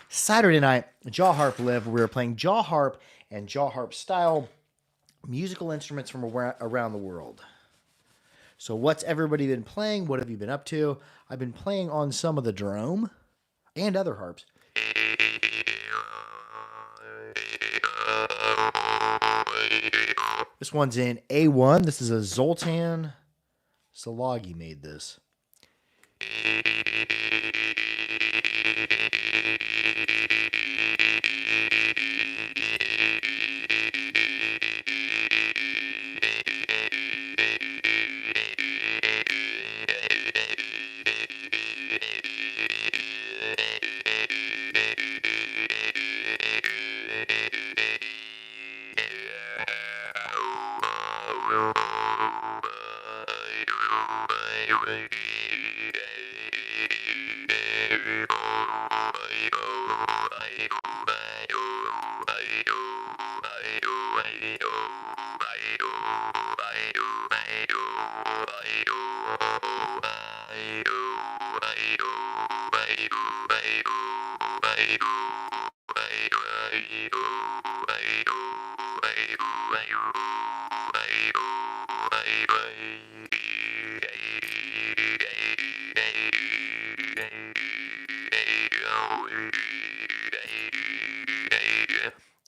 Saturday night, Jaw Harp Live. We were playing Jaw Harp and Jaw Harp style musical instruments from around the world. So, what's everybody been playing? What have you been up to? I've been playing on some of the drum and other harps. This one's in A1. This is a Zoltan Salagi made this.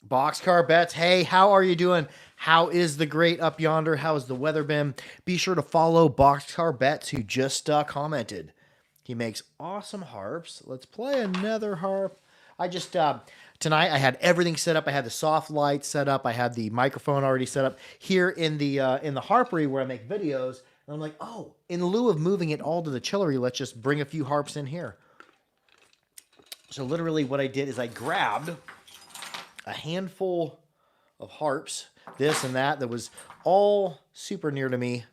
Boxcar Bets, hey, how are you doing? How is the great up yonder? How has the weather been? Be sure to follow Boxcar Bets, who just commented. He makes awesome harps. Let's play another harp. I just tonight I had everything set up. I had the soft lights set up. I had the microphone already set up here in the harpery where I make videos. And I'm like, oh, in lieu of moving it all to the chillery, let's just bring a few harps in here. So literally, what I did is I grabbed a handful of harps, this and that was all super near to me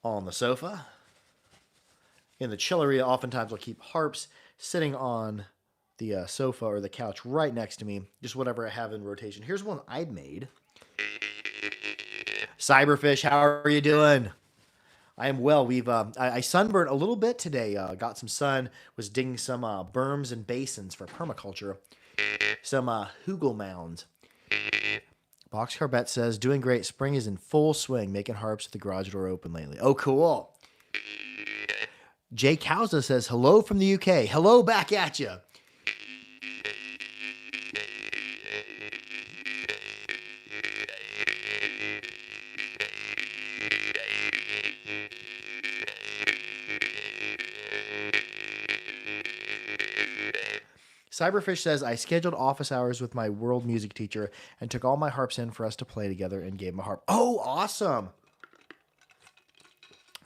on the sofa. In the chillery, oftentimes I'll keep harps sitting on the sofa or the couch right next to me, just whatever I have in rotation. Here's one I'd made. Cyberfish, how are you doing? I am well. I sunburned a little bit today. Got some sun. Was digging some berms and basins for permaculture. Some hugel mounds. Boxcar Bet says, doing great. Spring is in full swing, making harps with the garage door open lately. Oh, cool. Jay Kauza says, hello from the UK. Hello back at you. Cyberfish says, I scheduled office hours with my world music teacher and took all my harps in for us to play together and gave him a harp. Oh, awesome.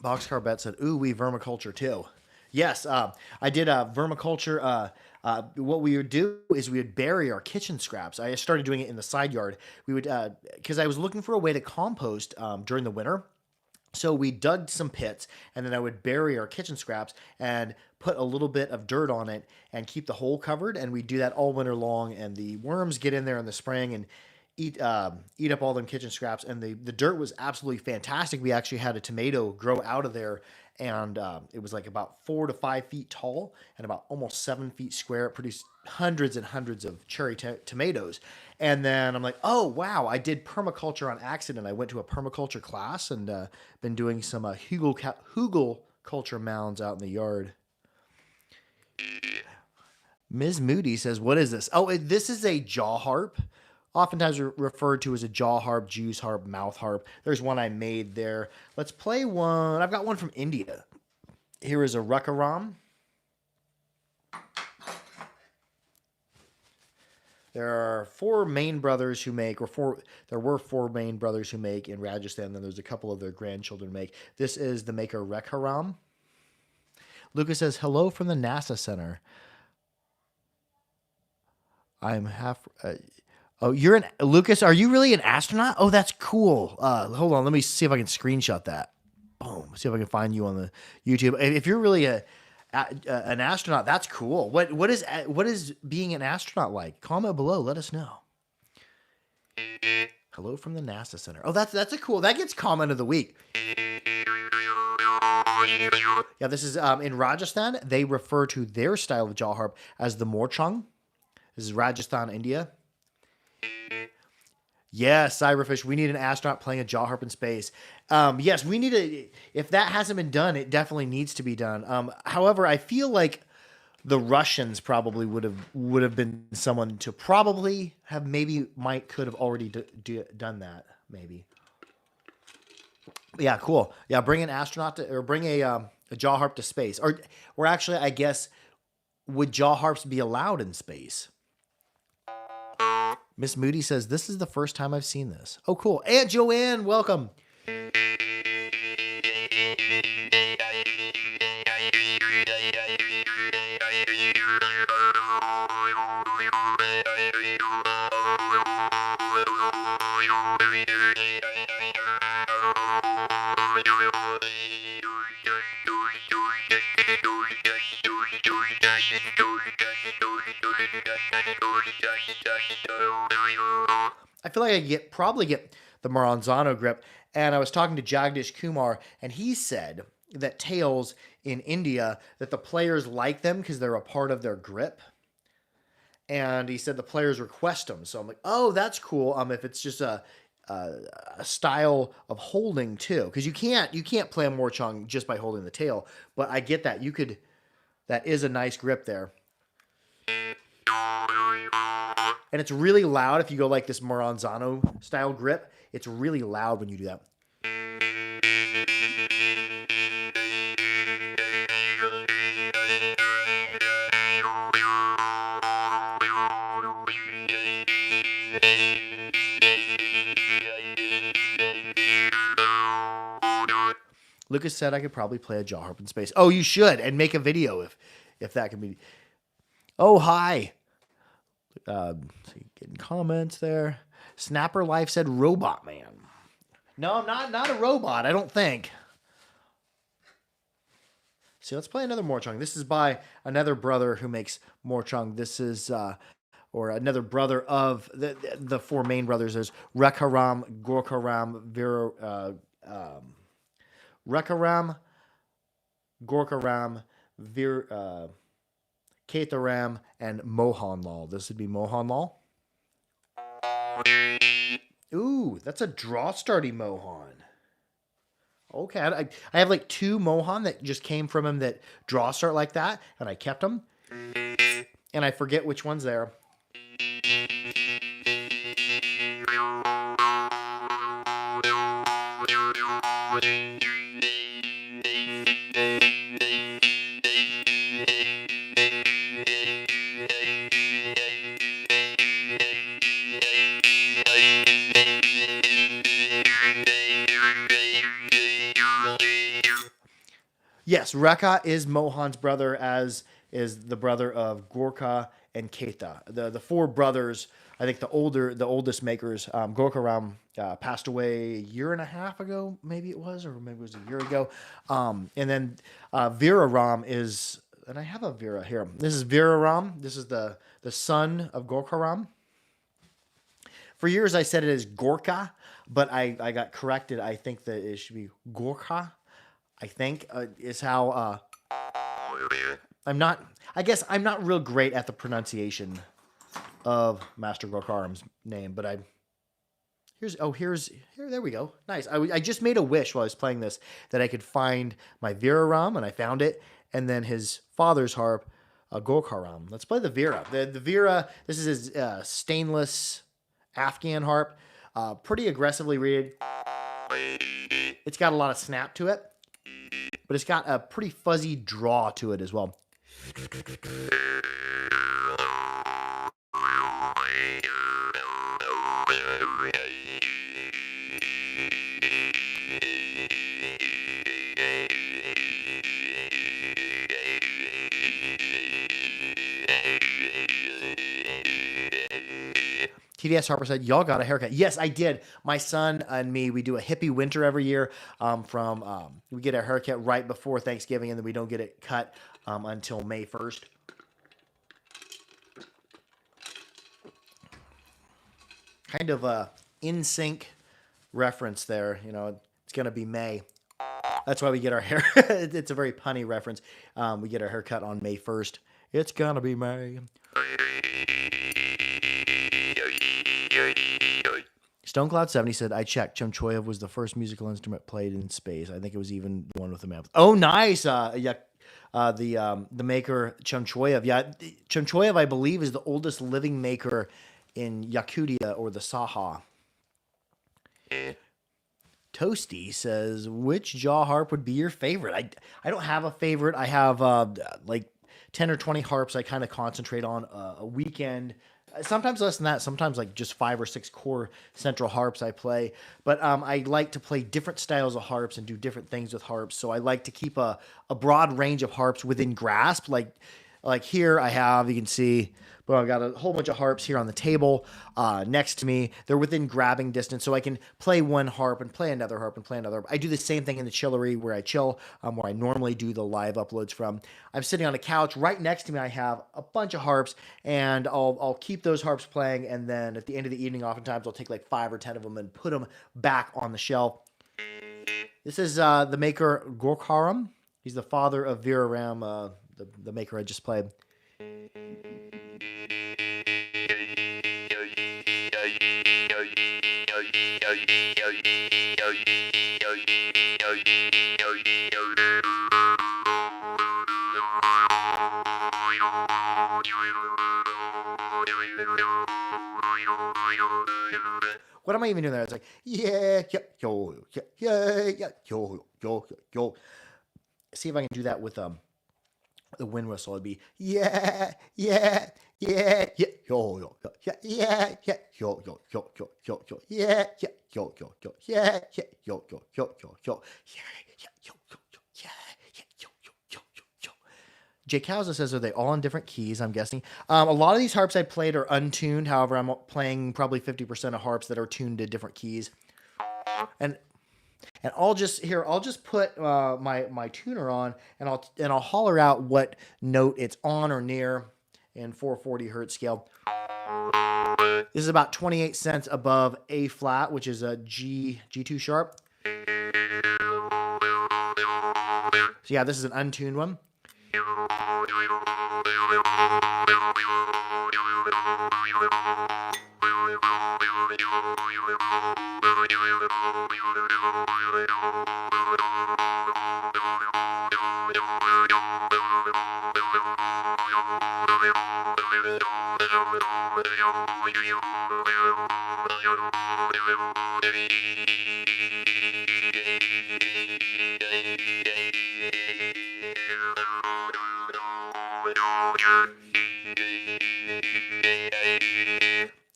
Boxcar Bet said, ooh, we vermiculture too. Yes, I did vermiculture. What we would do is we would bury our kitchen scraps. I started doing it in the side yard. We would, because I was looking for a way to compost during the winter. So we dug some pits, and then I would bury our kitchen scraps and put a little bit of dirt on it and keep the hole covered. And we do that all winter long. And the worms get in there in the spring and eat up all them kitchen scraps. And the dirt was absolutely fantastic. We actually had a tomato grow out of there, and it was like about 4 to 5 feet tall and about almost 7 feet square. It produced hundreds and hundreds of cherry tomatoes. And then I'm like, oh, wow, I did permaculture on accident. I went to a permaculture class and been doing some hugel culture mounds out in the yard. Ms. Moody says, what is this? Oh, this is a jaw harp. Oftentimes referred to as a jaw harp, juice harp, mouth harp. There's one I made there. Let's play one. I've got one from India. Here is a Rakaram. There are four main brothers who make, there were four main brothers who make in Rajasthan, then there's a couple of their grandchildren make. This is the maker Rakaram. Lucas says, hello from the NASA Center. I'm half... oh, Lucas, are you really an astronaut? Oh, that's cool. Hold on, let me see if I can screenshot that. Boom. See if I can find you on the YouTube. If you're really an astronaut, that's cool. What is being an astronaut like? Comment below. Let us know. Hello from the NASA Center. Oh, that's a cool. That gets comment of the week. Yeah, this is in Rajasthan. They refer to their style of jaw harp as the morchang. This is Rajasthan, India. Yes, Cyberfish. We need an astronaut playing a jaw harp in space. Yes, we need a. If that hasn't been done, it definitely needs to be done. However, I feel like the Russians probably would have been someone to probably have could have already done that maybe. Yeah, cool. Yeah, bring an astronaut or bring a jaw harp to space, or actually, I guess would jaw harps be allowed in space? Miss Moody says this is the first time I've seen this. Oh, cool. Aunt Joanne, welcome. I feel like probably get the Maranzano grip. And I was talking to Jagdish Kumar, and he said that tails in India, that the players like them because they're a part of their grip. And he said the players request them. So I'm like, oh, that's cool. If it's just a style of holding too, because you can't play a morchang just by holding the tail. But I get that that is a nice grip there. And it's really loud if you go like this Maranzano style grip. It's really loud when you do that. Lucas said I could probably play a jaw harp in space. Oh, you should, and make a video if that can be. Oh, hi. Getting comments there. Snapper Life said Robot Man. No, not a robot, I don't think. So let's play another morchang. This is by another brother who makes morchang. This is or another brother of the four main brothers. There's Rekharam, Gorkaram, Rekharam, Gorkaram, Ketharam, and Mohanlal. This would be Mohanlal. Ooh, that's a draw starting Mohan. Okay, I have like two Mohan that just came from him that draw start like that, and I kept them. And I forget which one's there. Yes, Rekha is Mohan's brother, as is the brother of Gorka and Ketha. The four brothers, I think the oldest makers, Gorkaram passed away a year and a half ago, maybe it was, or maybe it was a year ago. And then Veera Ram is, and I have a Veera here. This is Veera Ram. This is the son of Gorkaram. For years I said it is Gorka, but I got corrected. I think that it should be Gorka. I think is how I guess I'm not real great at the pronunciation of Master Gorkaram's name, but there we go. Nice. I just made a wish while I was playing this that I could find my Veera Ram, and I found it, and then his father's harp, Gorkaram. Let's play the Veera. The Veera, this is his stainless Afghan harp, pretty aggressively reeded. It's got a lot of snap to it, but it's got a pretty fuzzy draw to it as well. TDS Harper said, y'all got a haircut. Yes, I did. My son and me, we do a hippie winter every year. We get our haircut right before Thanksgiving, and then we don't get it cut until May 1st. Kind of a in sync reference there. You know, it's going to be May. That's why we get our hair. It's a very punny reference. We get our hair cut on May 1st. It's gonna be May. StoneCloud70 said, I checked. Chumchoyev was the first musical instrument played in space. I think it was even the one with the map. Oh, nice. Yeah. The maker Chumchoyev. Yeah. Chumchoyev, I believe, is the oldest living maker in Yakutia or the Saha. Toasty says, which jaw harp would be your favorite? I don't have a favorite. I have like 10 or 20 harps I kind of concentrate on a weekend. Sometimes less than that. Sometimes like just 5 or 6 core central harps I play. But I like to play different styles of harps and do different things with harps. So I like to keep a broad range of harps within grasp. Like here I have, you can see, but I've got a whole bunch of harps here on the table next to me. They're within grabbing distance, so I can play one harp and play another harp and play another. I do the same thing in the chillery where I chill, where I normally do the live uploads from. I'm sitting on a couch. Right next to me, I have a bunch of harps, and I'll keep those harps playing, and then at the end of the evening, oftentimes I'll take like 5 or 10 of them and put them back on the shelf. This is the maker Gorkaram. He's the father of Viraram, the maker I just played. What am I even doing there? It's like, yeah, yeah, yo, yeah, yeah, yeah, yo, yo, yo. See if I can do that with the wind whistle. It'd be yeah, yeah, yeah, yeah, yo, yo, yo, yeah, yeah, yeah, yo, yo, yo, yo, yo, yo, yeah, yeah, yo, yo, yo, yeah, yeah, yo, yo, yo, yo, yo, yeah, yeah, yo, yo, yo, yeah, yeah, yo, yo, yo, yo, yo. Jake Hauser says, are they all in different keys? I'm guessing. A lot of these harps I played are untuned. However, I'm playing probably 50% of harps that are tuned to different keys. And I'll just put my tuner on, and I'll holler out what note it's on or near in 440 hertz scale. This is about 28 cents above A flat, which is a G2 sharp. So yeah, this is an untuned one.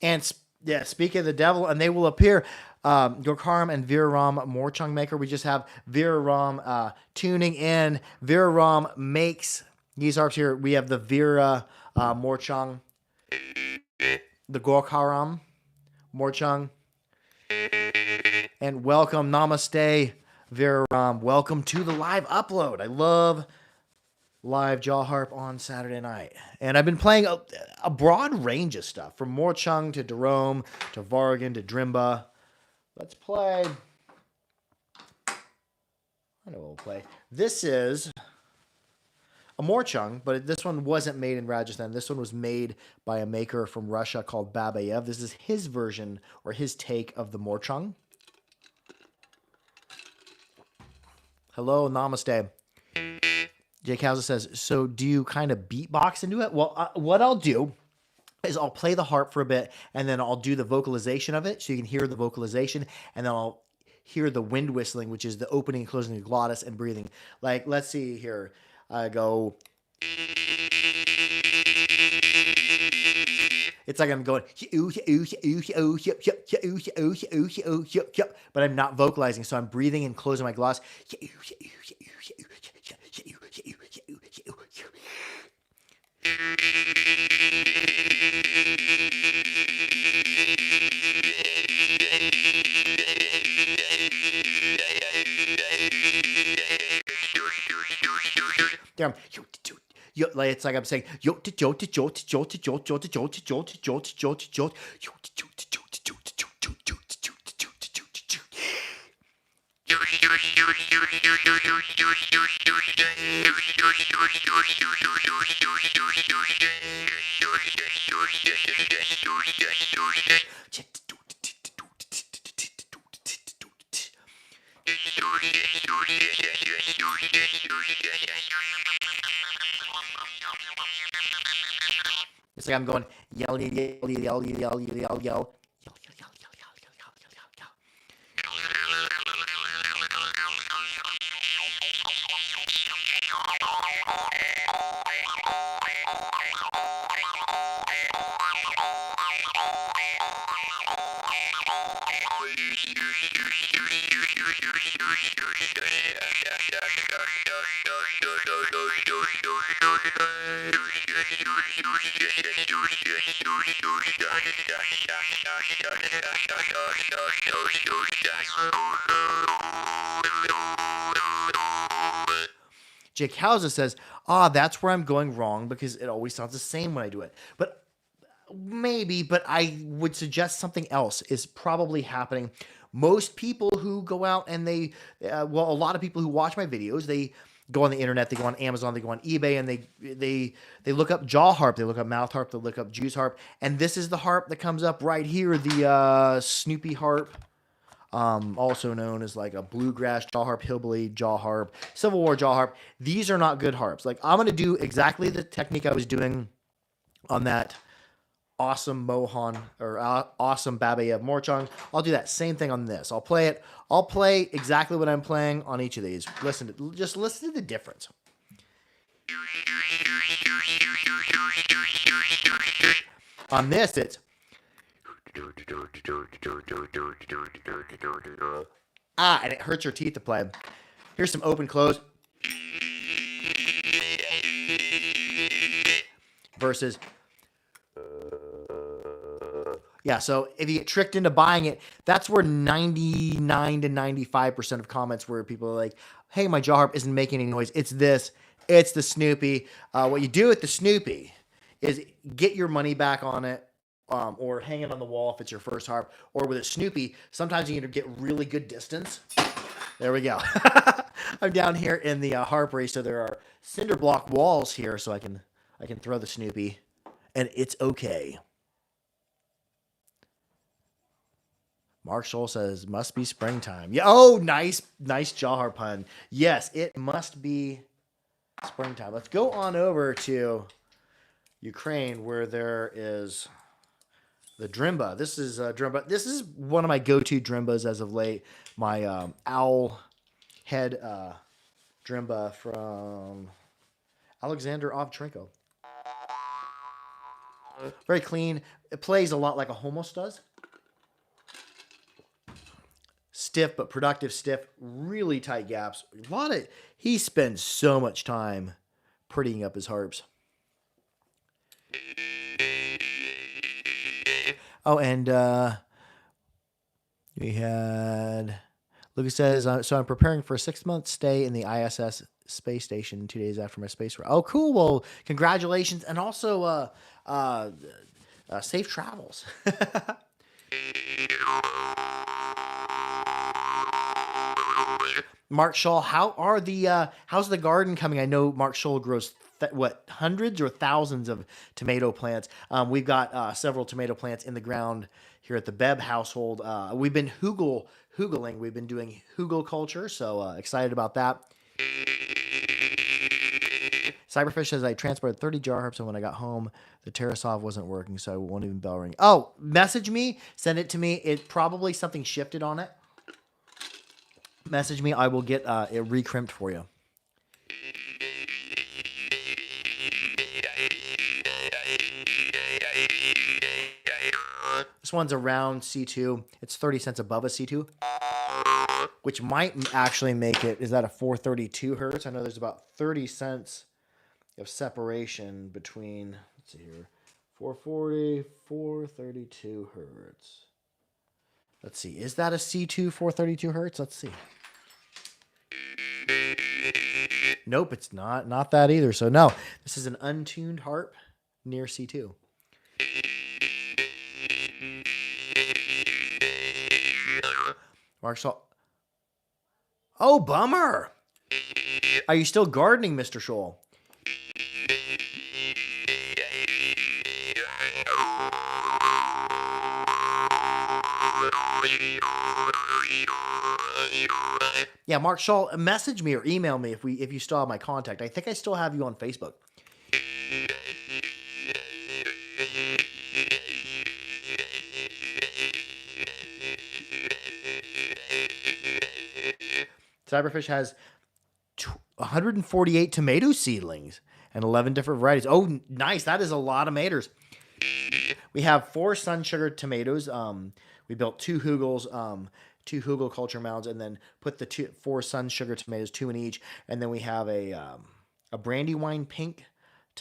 And yeah, speak of the devil, and they will appear. Gorkaram and Viraram Morchung maker. We just have Viraram tuning in. Viraram makes these harps here. We have the Vira Morchung, the Gorkaram Morchung, and welcome, namaste, Viraram. Welcome to the live upload. I love live jaw harp on Saturday night. And I've been playing a broad range of stuff, from Morchung to Jerome to Vargan to Drimba. Let's play. I know what we'll play. This is a Morchung, but this one wasn't made in Rajasthan. This one was made by a maker from Russia called Babayev. This is his version or his take of the Morchung. Hello, namaste. Jake Hauser says, so do you kind of beatbox into it? Well, what I'll do is I'll play the harp for a bit, and then I'll do the vocalization of it, so you can hear the vocalization, and then I'll hear the wind whistling, which is the opening and closing the glottis and breathing. Like, let's see here. I go... It's like I'm going, but I'm not vocalizing, so I'm breathing and closing my gloss. Damn. It's like I'm saying It's like I'm going yell, yell, yell, yell, yell, yell, yell. Jake Hauser says, that's where I'm going wrong because it always sounds the same when I do it. But maybe, but I would suggest something else is probably happening. Most people who go out and a lot of people who watch my videos, they go on the internet, they go on Amazon, they go on eBay, and they look up jaw harp, they look up mouth harp, they look up juice harp, and this is the harp that comes up right here, the Snoopy harp. Also known as like a bluegrass jaw harp, hillbilly jaw harp, Civil War jaw harp. These are not good harps. Like I'm going to do exactly the technique I was doing on that awesome Mohan or awesome Babayev Morchung. I'll do that same thing on this. I'll play it. I'll play exactly what I'm playing on each of these. Just listen to the difference. On this, it's and it hurts your teeth to play. Here's some open close versus so if you get tricked into buying it, that's where 99 to 95% of comments where people are like, hey, my jaw harp isn't making any noise. It's this. It's the Snoopy. What you do with the Snoopy is get your money back on it. Or hang it on the wall if it's your first harp, or with a Snoopy, sometimes you can get really good distance. There we go. I'm down here in the harp race, so there are cinder block walls here, so I can throw the Snoopy, and it's okay. Mark Scholl says, must be springtime. Yeah. Oh, nice jaw harp pun. Yes, it must be springtime. Let's go on over to Ukraine, where there is the Drimba. This is Drimba. This is one of my go-to Drimbas as of late. My owl head Drimba from Alexander Ovchenko. Very clean. It plays a lot like a Homos does. Stiff but productive stiff. Really tight gaps. He spends so much time prettying up his harps. Oh, and we had Lucas says, so I'm preparing for a 6-month stay in the ISS space station 2 days after my space run. Oh, cool. Well, congratulations. And also safe travels. Mark Scholl, how's the garden coming? I know Mark Scholl grows hundreds or thousands of tomato plants. We've got several tomato plants in the ground here at the Bebb household. We've been hoogling. We've been doing hugel culture, so excited about that. Cyberfish says, I transported 30 jar harps, and when I got home, the Tarasov wasn't working, so I won't even bell ring. Oh, message me. Send it to me. It probably something shifted on it. Message me. I will get it recrimped for you. This one's around C2. It's 30 cents above a C2, which might actually make it. Is that a 432 hertz? I know there's about 30 cents of separation between, let's see here, 440, 432 hertz. Let's see. Is that a C2 432 hertz? Let's see. Nope, it's not. Not that either. So no, this is an untuned harp near C2. Mark Scholl. Oh, bummer. Are you still gardening, Mr. Scholl? Yeah, Mark Scholl, message me or email me if you still have my contact. I think I still have you on Facebook. Cyberfish has 148 tomato seedlings and 11 different varieties. Oh, nice. That is a lot of tomatoes. We have 4 sun sugar tomatoes. We built 2 Hugels, 2 Hugel culture mounds, and then put the 4 sun sugar tomatoes, 2 in each. And then we have a Brandywine pink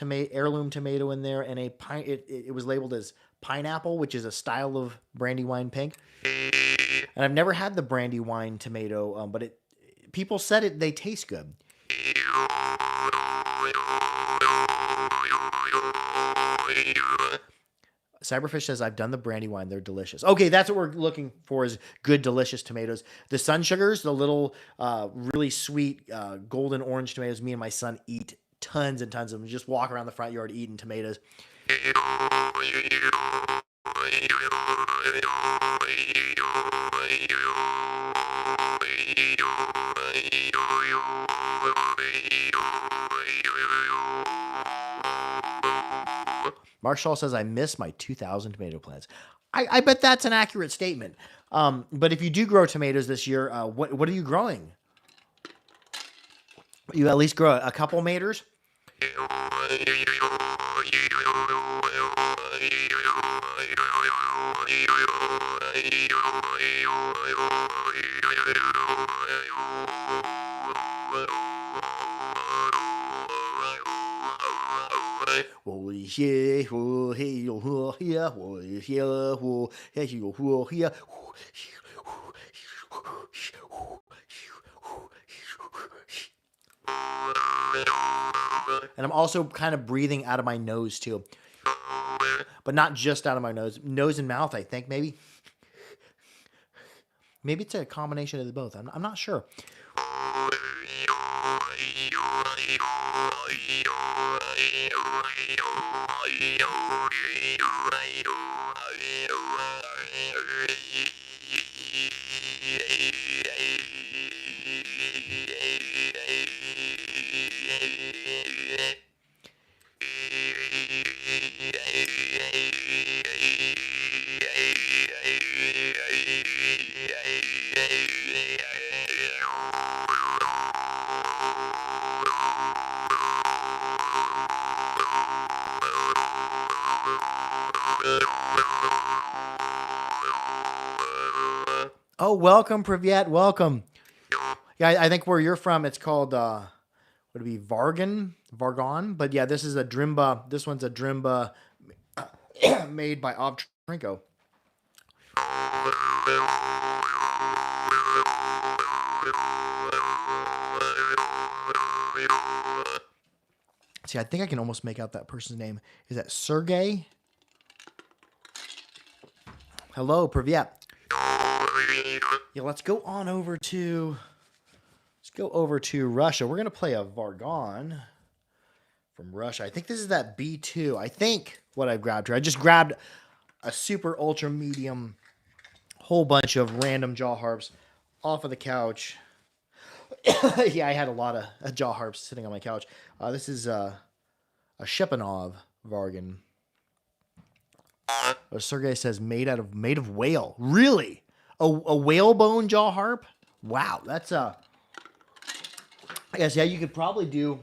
heirloom tomato in there, and it was labeled as pineapple, which is a style of Brandywine pink. And I've never had the Brandywine tomato, but people said they taste good. Cyberfish says, I've done the Brandywine. They're delicious. Okay, that's what we're looking for, is good, delicious tomatoes. The sun sugars, the little really sweet golden orange tomatoes, me and my son eat tons and tons of them. Just walk around the front yard eating tomatoes. Marshall says, I miss my 2,000 tomato plants. I bet that's an accurate statement. But if you do grow tomatoes this year, what are you growing? You at least grow a couple maters? And I'm also kind of breathing out of my nose too. But not just out of my nose. Nose and mouth, I think, maybe. Maybe it's a combination of the both. I'm not sure. Oh, welcome, Privyet. Welcome. Yeah, I think where you're from, it's called, would it be Vargan? But yeah, this is a Drimba. This one's a Drimba made by Obtrinko. See, I think I can almost make out that person's name. Is that Sergey? Hello, Privyet. Yeah, let's go over to Russia. We're gonna play a Vargan from Russia. I think this is that B2. I think what I grabbed here. I just grabbed a super ultra medium, whole bunch of random jaw harps off of the couch. Yeah, I had a lot of jaw harps sitting on my couch. This is a Shepanov Vargan. Sergey says made of whale. Really? A whalebone jaw harp? Wow, that's I guess, yeah, you could probably do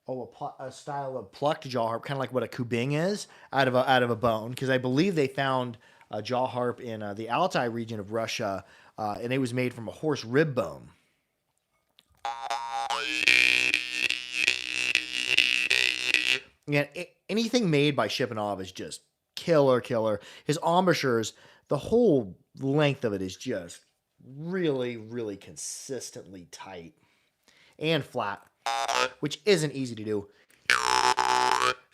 a style of plucked jaw harp, kind of like what a kubing is, out of a bone, because I believe they found a jaw harp in the Altai region of Russia, and it was made from a horse rib bone. Yeah, anything made by Shipanov is just killer. His embouchures, the whole length of it is just really consistently tight and flat, which isn't easy to do.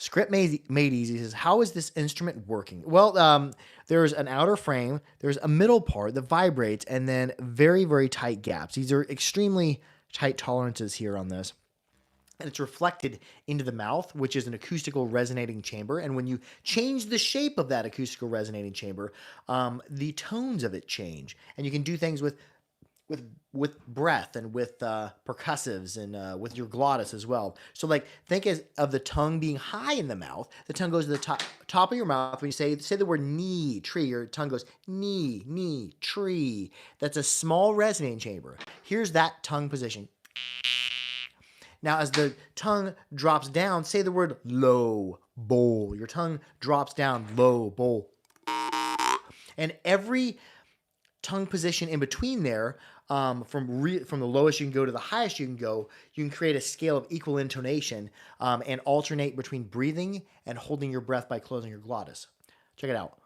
Script made easy says, how is this instrument working? Well, there's an outer frame, there's a middle part that vibrates, and then very, very tight gaps. These are extremely tight tolerances here on this. And it's reflected into the mouth, which is an acoustical resonating chamber. And when you change the shape of that acoustical resonating chamber, the tones of it change. And you can do things with breath and with percussives and with your glottis as well. So like think of the tongue being high in the mouth. The tongue goes to the top of your mouth. When you say the word knee, tree, your tongue goes knee, tree. That's a small resonating chamber. Here's that tongue position. Now, as the tongue drops down, say the word low, bowl. Your tongue drops down, low, bowl. And every tongue position in between there, from the lowest you can go to the highest you can go, you can create a scale of equal intonation and alternate between breathing and holding your breath by closing your glottis. Check it out.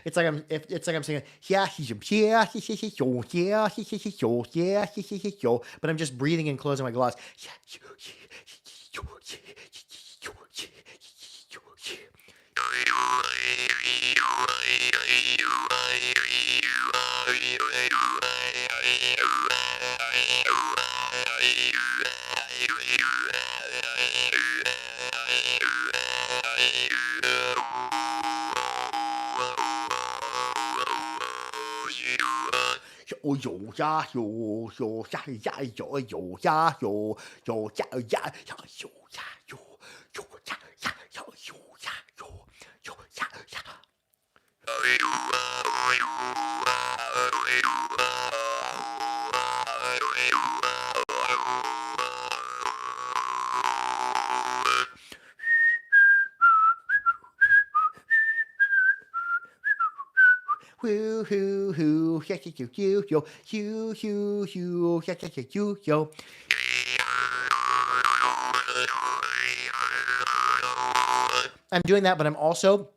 It's like I'm saying but I'm just breathing and closing my glottis. Woo hoo hoo, yo yo, hoo hoo hoo, yo. I'm doing that, but I'm also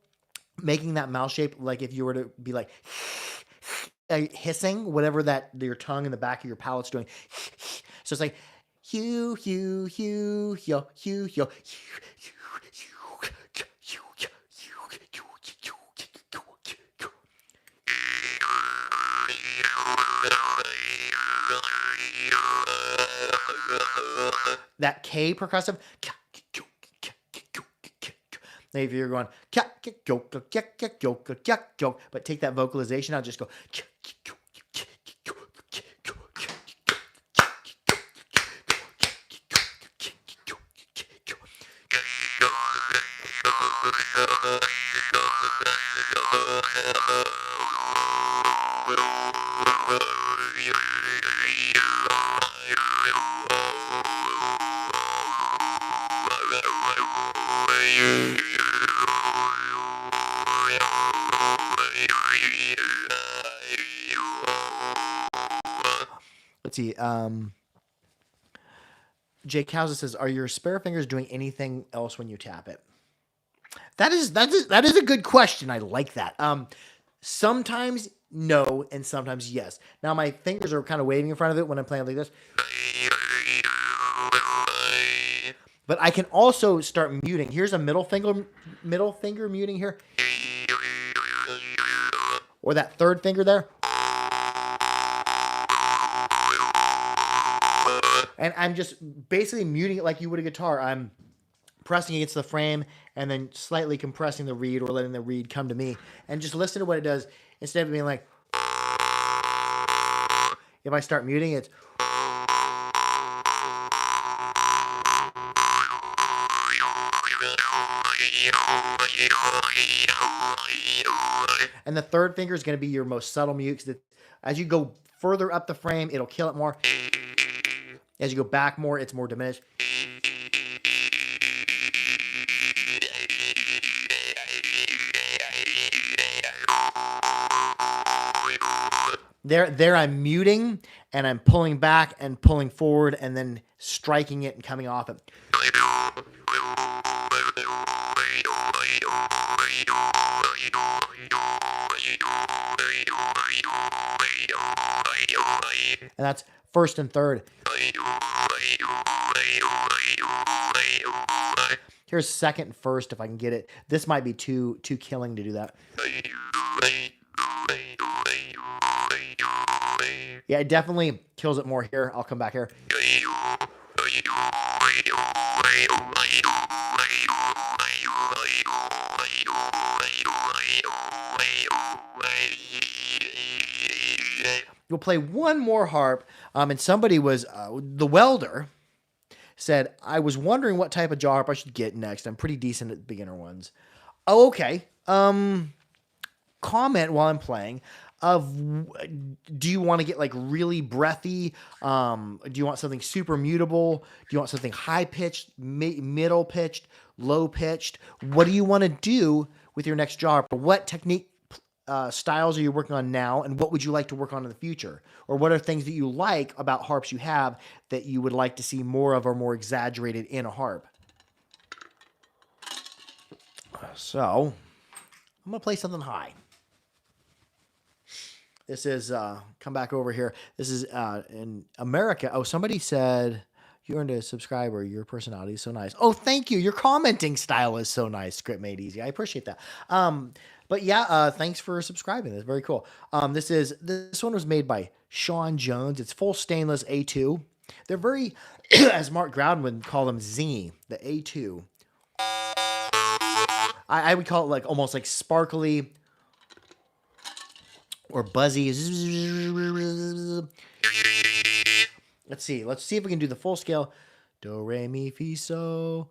making that mouth shape like if you were to be like hissing, whatever that your tongue in the back of your palate's doing. So it's like hoo hoo hoo, yo hoo yo. That K percussive. Maybe you're going, but take that vocalization out, just go. Let's see. Jake Hauser says, "Are your spare fingers doing anything else when you tap it?" That is a good question. I like that. Sometimes no, and sometimes yes. Now my fingers are kind of waving in front of it when I'm playing like this. But I can also start muting. Here's a middle finger muting here. Or that third finger there. And I'm just basically muting it like you would a guitar. I'm pressing against the frame and then slightly compressing the reed or letting the reed come to me. And just listen to what it does instead of being like, if I start muting, it's. And the third finger is going to be your most subtle mute, because as you go further up the frame, it'll kill it more. As you go back more, it's more diminished. There I'm muting, and I'm pulling back and pulling forward, and then striking it and coming off it. And that's first and third. Here's second and first if I can get it. This might be too killing to do that. Yeah, it definitely kills it more here. I'll come back here. We'll play one more harp. And somebody was, the welder said, I was wondering what type of jaw harp I should get next. I'm pretty decent at beginner ones. Oh, okay. Comment while I'm playing of, do you want to get like really breathy? Do you want something super mutable? Do you want something high pitched, middle pitched, low pitched? What do you want to do with your next jaw harp? What technique styles are you working on now, and what would you like to work on in the future? Or what are things that you like about harps you have that you would like to see more of or more exaggerated in a harp? So I'm gonna play something high. This is come back over here. This is in America. Oh, somebody said you earned a subscriber. Your personality is so nice. Oh, thank you. Your commenting style is so nice. Script made easy. I appreciate that. But yeah, thanks for subscribing. That's very cool. This one was made by Sean Jones. It's full stainless A2. They're very, as Mark Groudon would call them, zingy. The A2. I would call it like almost like sparkly or buzzy. Let's see. Let's see if we can do the full scale. Do, re, mi, fi, so.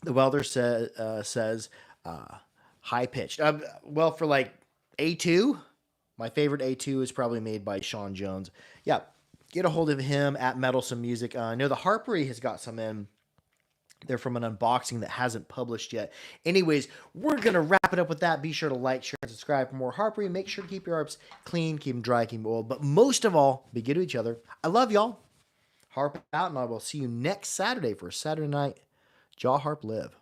The welder says high pitched. Well, for like A2, my favorite A2 is probably made by Sean Jones. Yeah, get a hold of him at Meddlesome Music. I know the Harpery has got some in. They're from an unboxing that hasn't published yet. Anyways, we're going to wrap it up with that. Be sure to like, share, and subscribe for more Harpery. Make sure to keep your harps clean, keep them dry, keep them oiled. But most of all, be good to each other. I love y'all. Harp out, and I will see you next Saturday for Saturday Night Jaw Harp Live.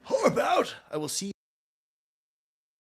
Harp out! I will see you.